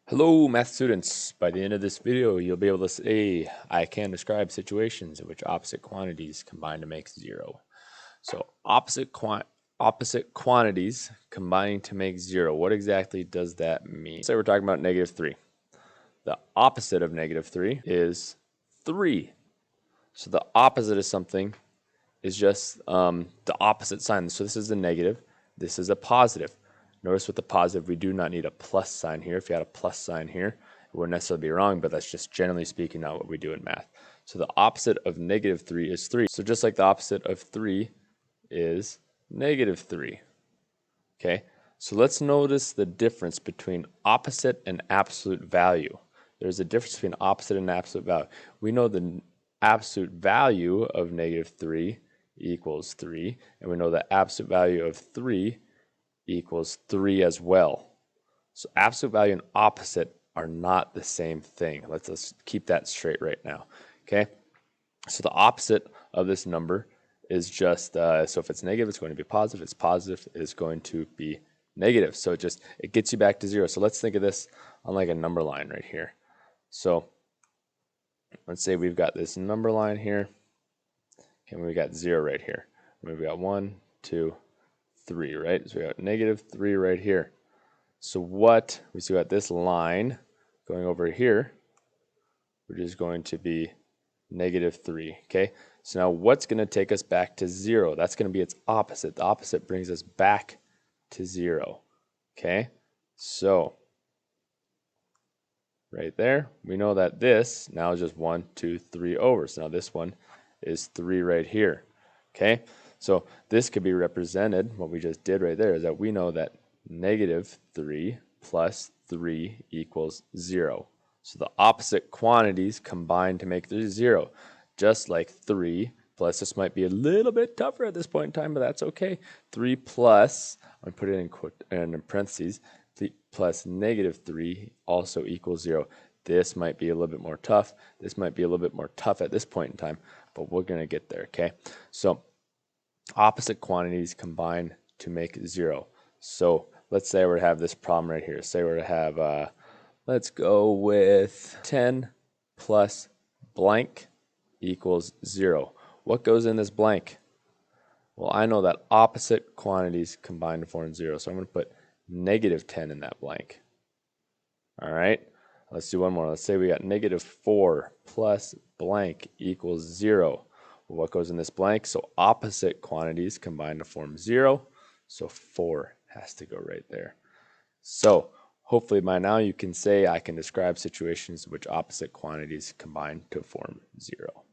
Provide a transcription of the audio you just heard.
Hello, math students. By the end of this video, you'll be able to say, I can describe situations in which opposite quantities combine to make zero. So opposite quantities combining to make zero. What exactly does that mean? Say we're talking about -3. The opposite of -3 is 3. So the opposite of something is just the opposite sign. So this is a negative, this is a positive. Notice with the positive, we do not need a plus sign here. If you had a plus sign here, it wouldn't necessarily be wrong, but that's just generally speaking not what we do in math. So the opposite of -3 is 3. So just like the opposite of 3 is -3. Okay, so let's notice the difference between opposite and absolute value. There's a difference between opposite and absolute value. We know the absolute value of -3 equals 3, and we know the absolute value of 3 equals 3 as well. So absolute value and opposite are not the same thing. Let's keep that straight right now. Okay, so the opposite of this number is just, so if it's negative, it's going to be positive. If it's positive, it's going to be negative. So it gets you back to 0. So let's think of this on like a number line right here. So let's say we've got this number line here, and we got 0 right here. We've got 1, 2, 3, right? So we got -3 right here. So we still got this line going over here, which is going to be -3, okay? So now what's going to take us back to 0? That's going to be its opposite. The opposite brings us back to 0, okay? So right there, we know that this now is just 1, 2, 3 over. So now this one is 3 right here, okay? So this could be represented, what we just did right there, is that we know that -3 plus 3 equals 0. So the opposite quantities combine to make 0. Just like 3 plus, this might be a little bit tougher at this point in time, but that's okay. 3 plus, I'm going to put it in parentheses, 3 plus -3 also equals 0. This might be a little bit more tough. This might be a little bit more tough at this point in time, but we're going to get there, okay? So opposite quantities combine to make 0. So let's say we're to have this problem right here. Say we're to have, let's go with 10 plus blank equals 0. What goes in this blank? Well, I know that opposite quantities combine to form 0. So I'm going to put -10 in that blank. All right, let's do one more. Let's say we got -4 plus blank equals 0. Well, what goes in this blank? So opposite quantities combine to form 0. So 4 has to go right there. So hopefully by now you can say I can describe situations in which opposite quantities combine to form 0.